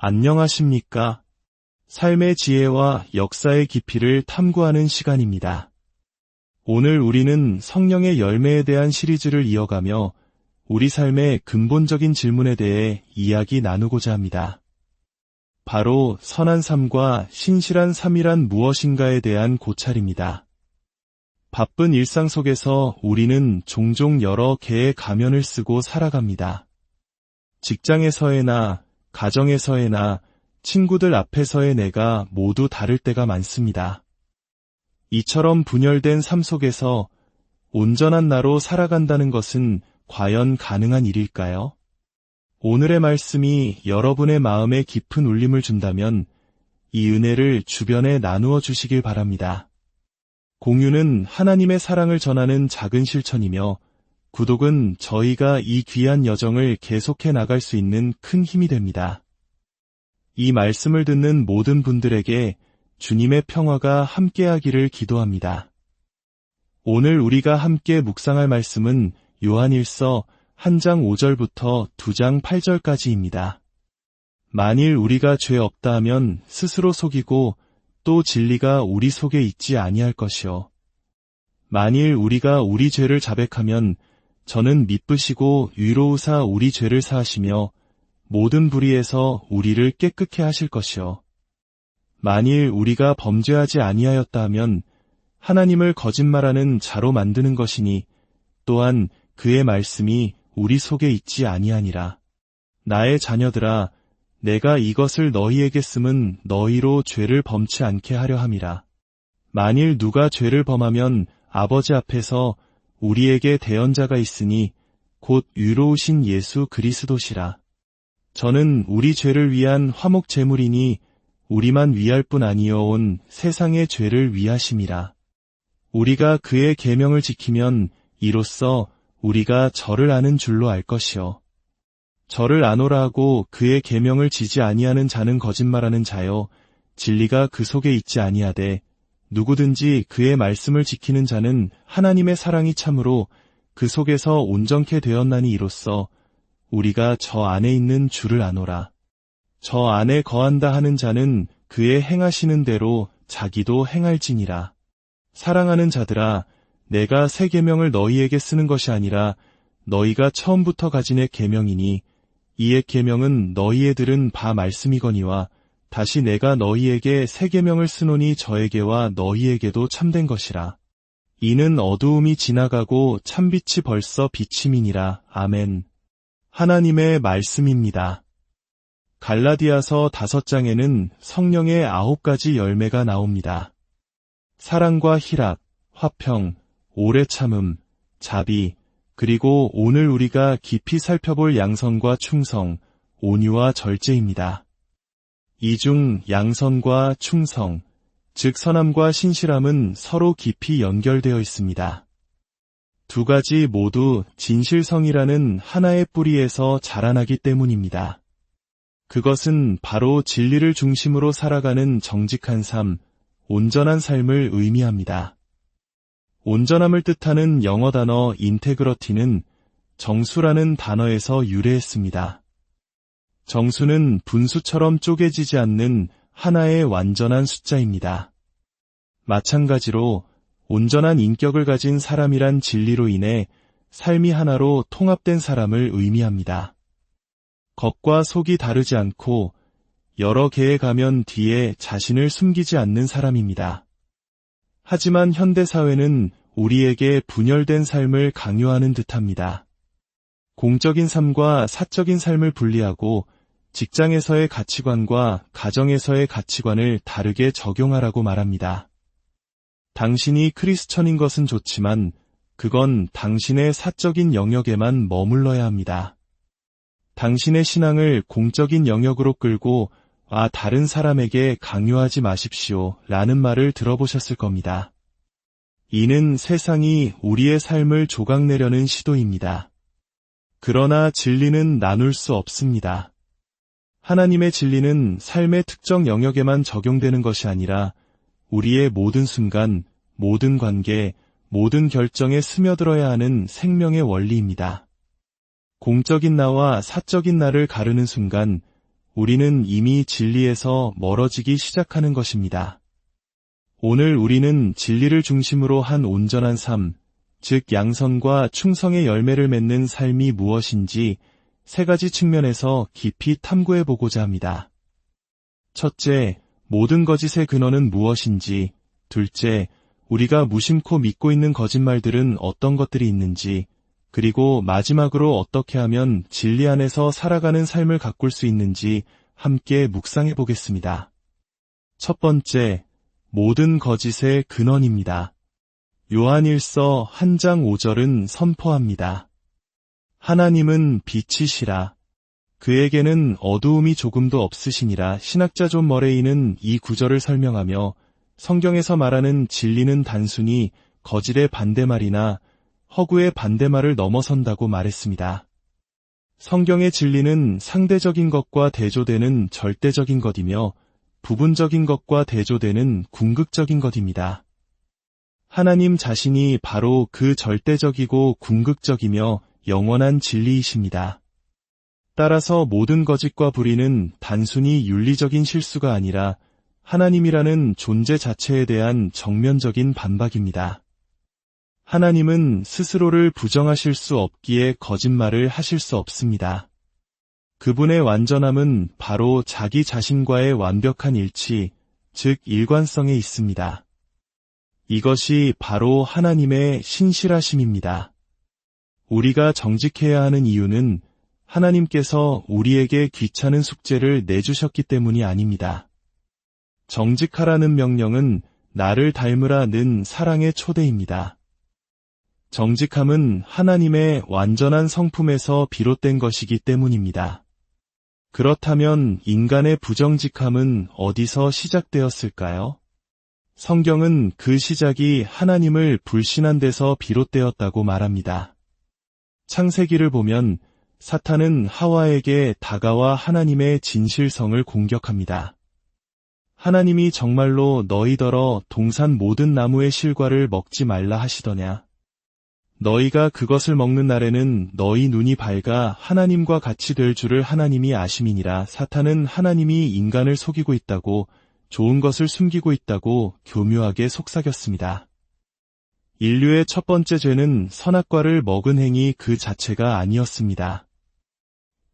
안녕하십니까? 삶의 지혜와 역사의 깊이를 탐구하는 시간입니다. 오늘 우리는 성령의 열매에 대한 시리즈를 이어가며 우리 삶의 근본적인 질문에 대해 이야기 나누고자 합니다. 바로 선한 삶과 신실한 삶이란 무엇인가에 대한 고찰입니다. 바쁜 일상 속에서 우리는 종종 여러 개의 가면을 쓰고 살아갑니다. 직장에서의나 가정에서의나 친구들 앞에서의 내가 모두 다를 때가 많습니다. 이처럼 분열된 삶 속에서 온전한 나로 살아간다는 것은 과연 가능한 일일까요? 오늘의 말씀이 여러분의 마음에 깊은 울림을 준다면 이 은혜를 주변에 나누어 주시길 바랍니다. 공유는 하나님의 사랑을 전하는 작은 실천이며 구독은 저희가 이 귀한 여정을 계속해 나갈 수 있는 큰 힘이 됩니다. 이 말씀을 듣는 모든 분들에게 주님의 평화가 함께하기를 기도합니다. 오늘 우리가 함께 묵상할 말씀은 요한일서 1장 5절부터 2장 8절까지입니다. 만일 우리가 죄 없다 하면 스스로 속이고 또 진리가 우리 속에 있지 아니할 것이요. 만일 우리가 우리 죄를 자백하면 저는 미쁘시고 위로우사 우리 죄를 사하시며 모든 불의에서 우리를 깨끗게 하실 것이요. 만일 우리가 범죄하지 아니하였다 하면 하나님을 거짓말하는 자로 만드는 것이니 또한 그의 말씀이 우리 속에 있지 아니하니라. 나의 자녀들아, 내가 이것을 너희에게 쓰면 너희로 죄를 범치 않게 하려 함이라. 만일 누가 죄를 범하면 아버지 앞에서 우리에게 대언자가 있으니 곧 위로우신 예수 그리스도시라. 저는 우리 죄를 위한 화목 제물이니 우리만 위할 뿐 아니여 온 세상의 죄를 위하심이라. 우리가 그의 계명을 지키면 이로써 우리가 저를 아는 줄로 알 것이요. 저를 아노라 하고 그의 계명을 지지 아니하는 자는 거짓말하는 자요, 진리가 그 속에 있지 아니하되 누구든지 그의 말씀을 지키는 자는 하나님의 사랑이 참으로 그 속에서 온전케 되었나니 이로써 우리가 저 안에 있는 주를 아노라. 저 안에 거한다 하는 자는 그의 행하시는 대로 자기도 행할지니라. 사랑하는 자들아, 내가 새 계명을 너희에게 쓰는 것이 아니라 너희가 처음부터 가진 계명이니 이의 계명은 너희의 들은 바 말씀이거니와 다시 내가 너희에게 새 계명을 쓰노니 저에게와 너희에게도 참된 것이라. 이는 어두움이 지나가고 참빛이 벌써 비침이니라. 아멘. 하나님의 말씀입니다. 갈라디아서 5장에는 성령의 9가지 열매가 나옵니다. 사랑과 희락, 화평, 오래 참음, 자비, 그리고 오늘 우리가 깊이 살펴볼 양선과 충성, 온유와 절제입니다. 이 중 양선과 충성, 즉 선함과 신실함은 서로 깊이 연결되어 있습니다. 두 가지 모두 진실성이라는 하나의 뿌리에서 자라나기 때문입니다. 그것은 바로 진리를 중심으로 살아가는 정직한 삶, 온전한 삶을 의미합니다. 온전함을 뜻하는 영어 단어 인테그러티는 정수라는 단어에서 유래했습니다. 정수는 분수처럼 쪼개지지 않는 하나의 완전한 숫자입니다. 마찬가지로 온전한 인격을 가진 사람이란 진리로 인해 삶이 하나로 통합된 사람을 의미합니다. 겉과 속이 다르지 않고 여러 개의 가면 뒤에 자신을 숨기지 않는 사람입니다. 하지만 현대사회는 우리에게 분열된 삶을 강요하는 듯합니다. 공적인 삶과 사적인 삶을 분리하고 직장에서의 가치관과 가정에서의 가치관을 다르게 적용하라고 말합니다. 당신이 크리스천인 것은 좋지만 그건 당신의 사적인 영역에만 머물러야 합니다. 당신의 신앙을 공적인 영역으로 끌고 다른 사람에게 강요하지 마십시오 라는 말을 들어보셨을 겁니다. 이는 세상이 우리의 삶을 조각내려는 시도입니다. 그러나 진리는 나눌 수 없습니다. 하나님의 진리는 삶의 특정 영역에만 적용되는 것이 아니라 우리의 모든 순간, 모든 관계, 모든 결정에 스며들어야 하는 생명의 원리입니다. 공적인 나와 사적인 나를 가르는 순간 우리는 이미 진리에서 멀어지기 시작하는 것입니다. 오늘 우리는 진리를 중심으로 한 온전한 삶, 즉 양선과 충성의 열매를 맺는 삶이 무엇인지 세 가지 측면에서 깊이 탐구해 보고자 합니다. 첫째, 모든 거짓의 근원은 무엇인지, 둘째, 우리가 무심코 믿고 있는 거짓말들은 어떤 것들이 있는지, 그리고 마지막으로 어떻게 하면 진리 안에서 살아가는 삶을 가꿀 수 있는지 함께 묵상해 보겠습니다. 첫 번째, 모든 거짓의 근원입니다. 요한일서 1장 5절은 선포합니다. 하나님은 빛이시라. 그에게는 어두움이 조금도 없으시니라. 신학자 존 머레이는 이 구절을 설명하며 성경에서 말하는 진리는 단순히 거짓의 반대말이나 허구의 반대말을 넘어선다고 말했습니다. 성경의 진리는 상대적인 것과 대조되는 절대적인 것이며 부분적인 것과 대조되는 궁극적인 것입니다. 하나님 자신이 바로 그 절대적이고 궁극적이며 영원한 진리이십니다. 따라서 모든 거짓과 불의는 단순히 윤리적인 실수가 아니라 하나님이라는 존재 자체에 대한 정면적인 반박입니다. 하나님은 스스로를 부정하실 수 없기에 거짓말을 하실 수 없습니다. 그분의 완전함은 바로 자기 자신과의 완벽한 일치, 즉 일관성에 있습니다. 이것이 바로 하나님의 신실하심입니다. 우리가 정직해야 하는 이유는 하나님께서 우리에게 귀찮은 숙제를 내주셨기 때문이 아닙니다. 정직하라는 명령은 나를 닮으라는 사랑의 초대입니다. 정직함은 하나님의 완전한 성품에서 비롯된 것이기 때문입니다. 그렇다면 인간의 부정직함은 어디서 시작되었을까요? 성경은 그 시작이 하나님을 불신한 데서 비롯되었다고 말합니다. 창세기를 보면 사탄은 하와에게 다가와 하나님의 진실성을 공격합니다. 하나님이 정말로 너희더러 동산 모든 나무의 실과를 먹지 말라 하시더냐? 너희가 그것을 먹는 날에는 너희 눈이 밝아 하나님과 같이 될 줄을 하나님이 아심이니라. 사탄은 하나님이 인간을 속이고 있다고, 좋은 것을 숨기고 있다고 교묘하게 속삭였습니다. 인류의 첫 번째 죄는 선악과를 먹은 행위 그 자체가 아니었습니다.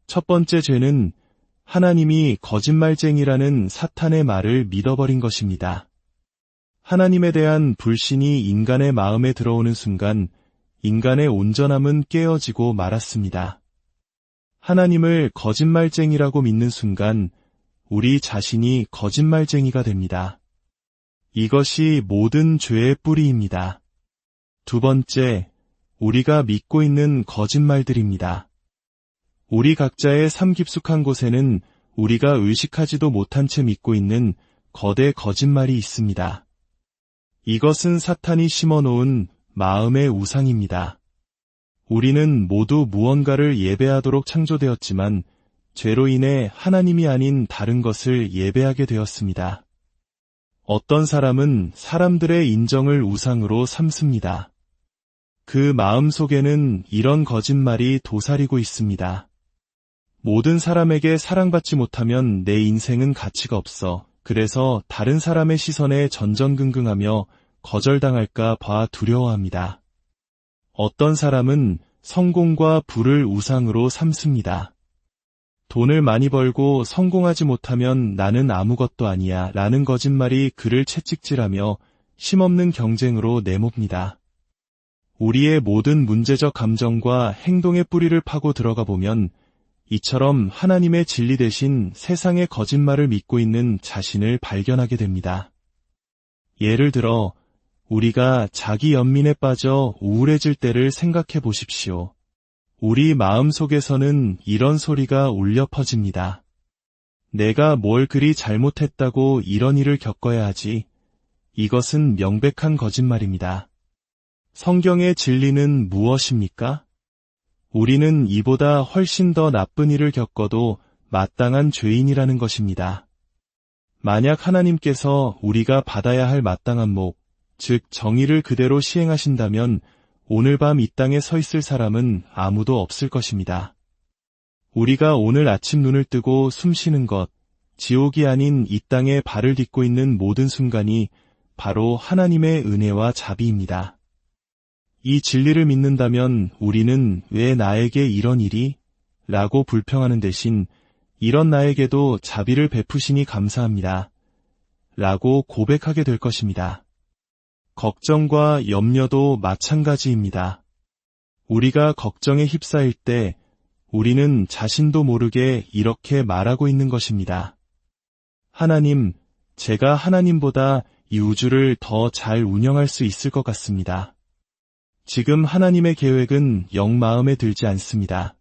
첫 번째 죄는 하나님이 거짓말쟁이라는 사탄의 말을 믿어버린 것입니다. 하나님에 대한 불신이 인간의 마음에 들어오는 순간 인간의 온전함은 깨어지고 말았습니다. 하나님을 거짓말쟁이라고 믿는 순간 우리 자신이 거짓말쟁이가 됩니다. 이것이 모든 죄의 뿌리입니다. 두 번째, 우리가 믿고 있는 거짓말들입니다. 우리 각자의 삶 깊숙한 곳에는 우리가 의식하지도 못한 채 믿고 있는 거대 거짓말이 있습니다. 이것은 사탄이 심어놓은 마음의 우상입니다. 우리는 모두 무언가를 예배하도록 창조되었지만 죄로 인해 하나님이 아닌 다른 것을 예배하게 되었습니다. 어떤 사람은 사람들의 인정을 우상으로 삼습니다. 그 마음 속에는 이런 거짓말이 도사리고 있습니다. 모든 사람에게 사랑받지 못하면 내 인생은 가치가 없어. 그래서 다른 사람의 시선에 전전긍긍하며 거절당할까 봐 두려워합니다. 어떤 사람은 성공과 부를 우상으로 삼습니다. 돈을 많이 벌고 성공하지 못하면 나는 아무것도 아니야 라는 거짓말이 그를 채찍질하며 힘없는 경쟁으로 내몹니다. 우리의 모든 문제적 감정과 행동의 뿌리를 파고 들어가 보면 이처럼 하나님의 진리 대신 세상의 거짓말을 믿고 있는 자신을 발견하게 됩니다. 예를 들어 우리가 자기 연민에 빠져 우울해질 때를 생각해 보십시오. 우리 마음 속에서는 이런 소리가 울려 퍼집니다. 내가 뭘 그리 잘못했다고 이런 일을 겪어야 하지. 이것은 명백한 거짓말입니다. 성경의 진리는 무엇입니까? 우리는 이보다 훨씬 더 나쁜 일을 겪어도 마땅한 죄인이라는 것입니다. 만약 하나님께서 우리가 받아야 할 마땅한 목, 즉 정의를 그대로 시행하신다면 오늘 밤 이 땅에 서 있을 사람은 아무도 없을 것입니다. 우리가 오늘 아침 눈을 뜨고 숨 쉬는 것, 지옥이 아닌 이 땅에 발을 딛고 있는 모든 순간이 바로 하나님의 은혜와 자비입니다. 이 진리를 믿는다면 우리는 왜 나에게 이런 일이? 라고 불평하는 대신 이런 나에게도 자비를 베푸시니 감사합니다. 라고 고백하게 될 것입니다. 걱정과 염려도 마찬가지입니다. 우리가 걱정에 휩싸일 때 우리는 자신도 모르게 이렇게 말하고 있는 것입니다. 하나님, 제가 하나님보다 이 우주를 더 잘 운영할 수 있을 것 같습니다. 지금 하나님의 계획은 영 마음에 들지 않습니다.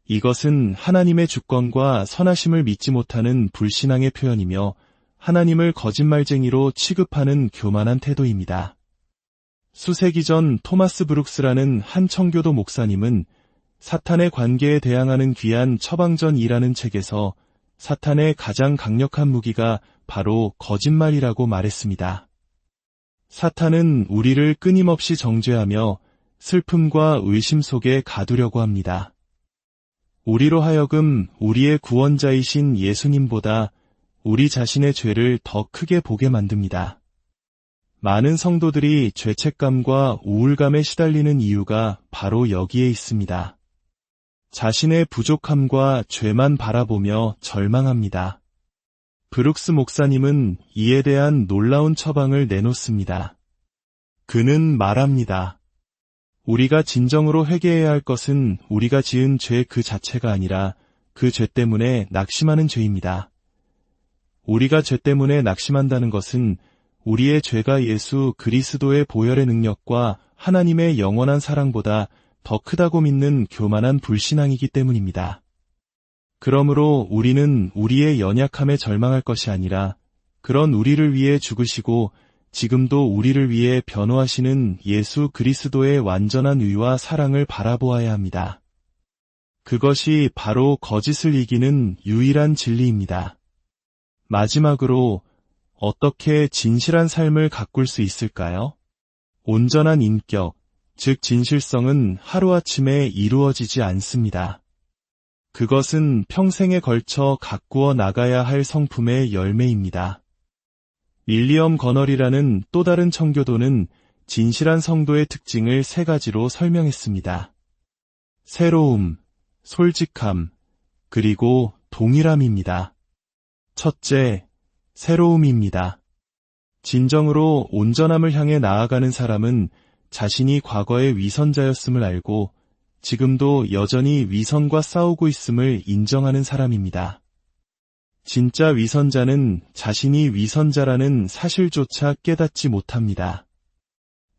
이것은 하나님의 주권과 선하심을 믿지 못하는 불신앙의 표현이며 하나님을 거짓말쟁이로 취급하는 교만한 태도입니다. 수세기 전 토마스 브룩스라는 한 청교도 목사님은 사탄의 관계에 대항하는 귀한 처방전이라는 책에서 사탄의 가장 강력한 무기가 바로 거짓말이라고 말했습니다. 사탄은 우리를 끊임없이 정죄하며 슬픔과 의심 속에 가두려고 합니다. 우리로 하여금 우리의 구원자이신 예수님보다 우리 자신의 죄를 더 크게 보게 만듭니다. 많은 성도들이 죄책감과 우울감에 시달리는 이유가 바로 여기에 있습니다. 자신의 부족함과 죄만 바라보며 절망합니다. 브룩스 목사님은 이에 대한 놀라운 처방을 내놓습니다. 그는 말합니다. 우리가 진정으로 회개해야 할 것은 우리가 지은 죄 그 자체가 아니라 그 죄 때문에 낙심하는 죄입니다. 우리가 죄 때문에 낙심한다는 것은 우리의 죄가 예수 그리스도의 보혈의 능력과 하나님의 영원한 사랑보다 더 크다고 믿는 교만한 불신앙이기 때문입니다. 그러므로 우리는 우리의 연약함에 절망할 것이 아니라 그런 우리를 위해 죽으시고 지금도 우리를 위해 변호하시는 예수 그리스도의 완전한 의와 사랑을 바라보아야 합니다. 그것이 바로 거짓을 이기는 유일한 진리입니다. 마지막으로 어떻게 진실한 삶을 가꿀 수 있을까요? 온전한 인격, 즉 진실성은 하루아침에 이루어지지 않습니다. 그것은 평생에 걸쳐 가꾸어 나가야 할 성품의 열매입니다. 윌리엄 거널이라는 또 다른 청교도는 진실한 성도의 특징을 세 가지로 설명했습니다. 새로움, 솔직함, 그리고 동일함입니다. 첫째, 새로움입니다. 진정으로 온전함을 향해 나아가는 사람은 자신이 과거의 위선자였음을 알고 지금도 여전히 위선과 싸우고 있음을 인정하는 사람입니다. 진짜 위선자는 자신이 위선자라는 사실조차 깨닫지 못합니다.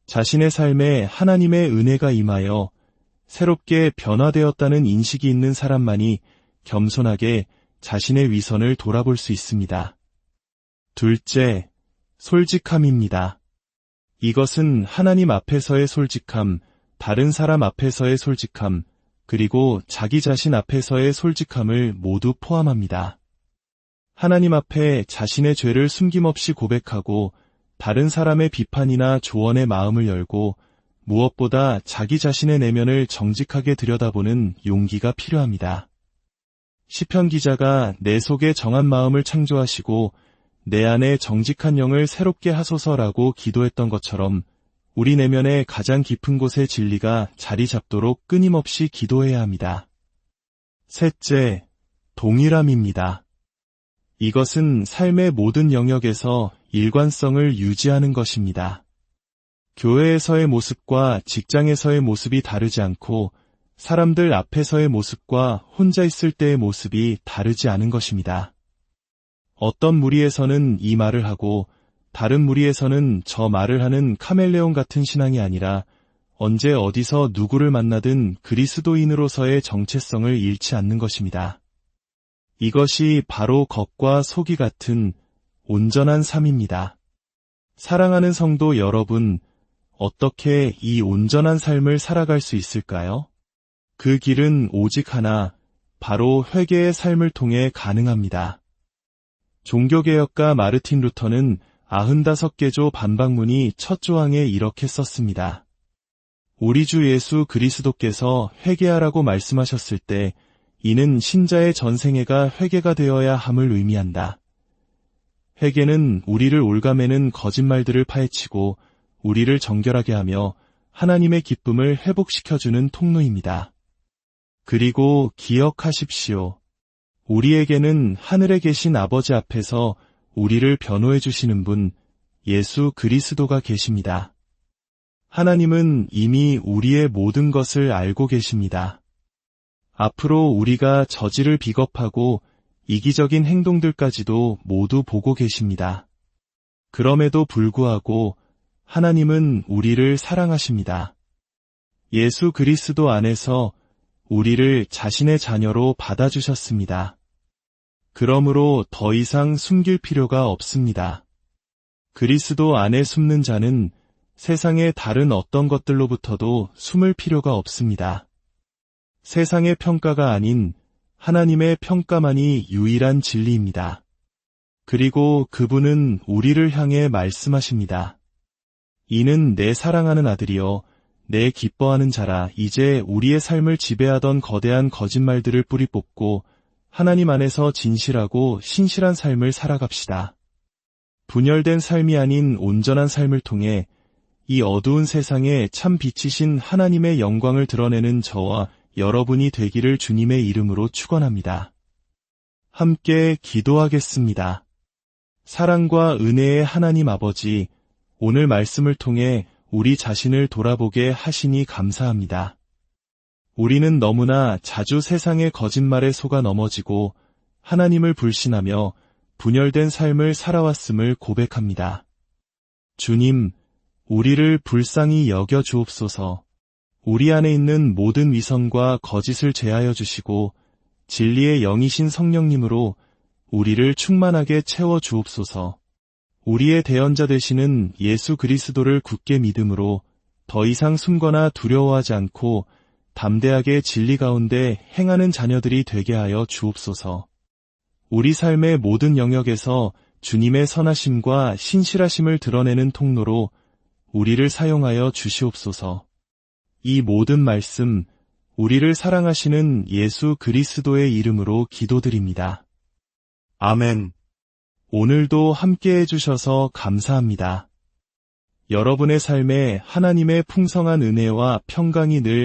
자신의 삶에 하나님의 은혜가 임하여 새롭게 변화되었다는 인식이 있는 사람만이 겸손하게 자신의 위선을 돌아볼 수 있습니다. 둘째, 솔직함입니다. 이것은 하나님 앞에서의 솔직함, 다른 사람 앞에서의 솔직함, 그리고 자기 자신 앞에서의 솔직함을 모두 포함합니다. 하나님 앞에 자신의 죄를 숨김없이 고백하고 다른 사람의 비판이나 조언에 마음을 열고 무엇보다 자기 자신의 내면을 정직하게 들여다보는 용기가 필요합니다. 시편 기자가 내 속에 정한 마음을 창조하시고 내 안에 정직한 영을 새롭게 하소서라고 기도했던 것처럼 우리 내면의 가장 깊은 곳의 진리가 자리 잡도록 끊임없이 기도해야 합니다. 셋째, 동일함입니다. 이것은 삶의 모든 영역에서 일관성을 유지하는 것입니다. 교회에서의 모습과 직장에서의 모습이 다르지 않고 사람들 앞에서의 모습과 혼자 있을 때의 모습이 다르지 않은 것입니다. 어떤 무리에서는 이 말을 하고 다른 무리에서는 저 말을 하는 카멜레온 같은 신앙이 아니라 언제 어디서 누구를 만나든 그리스도인으로서의 정체성을 잃지 않는 것입니다. 이것이 바로 겉과 속이 같은 온전한 삶입니다. 사랑하는 성도 여러분, 어떻게 이 온전한 삶을 살아갈 수 있을까요? 그 길은 오직 하나, 바로 회개의 삶을 통해 가능합니다. 종교개혁가 마르틴 루터는 95개조 반박문이 첫 조항에 이렇게 썼습니다. 우리 주 예수 그리스도께서 회개하라고 말씀하셨을 때 이는 신자의 전생애가 회개가 되어야 함을 의미한다. 회개는 우리를 올가매는 거짓말들을 파헤치고 우리를 정결하게 하며 하나님의 기쁨을 회복시켜주는 통로입니다. 그리고 기억하십시오. 우리에게는 하늘에 계신 아버지 앞에서 우리를 변호해 주시는 분, 예수 그리스도가 계십니다. 하나님은 이미 우리의 모든 것을 알고 계십니다. 앞으로 우리가 저지를 비겁하고 이기적인 행동들까지도 모두 보고 계십니다. 그럼에도 불구하고 하나님은 우리를 사랑하십니다. 예수 그리스도 안에서 우리를 자신의 자녀로 받아주셨습니다. 그러므로 더 이상 숨길 필요가 없습니다. 그리스도 안에 숨는 자는 세상의 다른 어떤 것들로부터도 숨을 필요가 없습니다. 세상의 평가가 아닌 하나님의 평가만이 유일한 진리입니다. 그리고 그분은 우리를 향해 말씀하십니다. 이는 내 사랑하는 아들이요 내 기뻐하는 자라. 이제 우리의 삶을 지배하던 거대한 거짓말들을 뿌리 뽑고 하나님 안에서 진실하고 신실한 삶을 살아갑시다. 분열된 삶이 아닌 온전한 삶을 통해 이 어두운 세상에 참 빛이신 하나님의 영광을 드러내는 저와 여러분이 되기를 주님의 이름으로 축원합니다. 함께 기도하겠습니다. 사랑과 은혜의 하나님 아버지, 오늘 말씀을 통해 우리 자신을 돌아보게 하시니 감사합니다. 우리는 너무나 자주 세상의 거짓말에 속아 넘어지고 하나님을 불신하며 분열된 삶을 살아왔음을 고백합니다. 주님, 우리를 불쌍히 여겨 주옵소서. 우리 안에 있는 모든 위선과 거짓을 제하여 주시고 진리의 영이신 성령님으로 우리를 충만하게 채워 주옵소서. 우리의 대언자 되시는 예수 그리스도를 굳게 믿음으로 더 이상 숨거나 두려워하지 않고 담대하게 진리 가운데 행하는 자녀들이 되게 하여 주옵소서. 우리 삶의 모든 영역에서 주님의 선하심과 신실하심을 드러내는 통로로 우리를 사용하여 주시옵소서. 이 모든 말씀, 우리를 사랑하시는 예수 그리스도의 이름으로 기도드립니다. 아멘. 오늘도 함께 해주셔서 감사합니다. 여러분의 삶에 하나님의 풍성한 은혜와 평강이 늘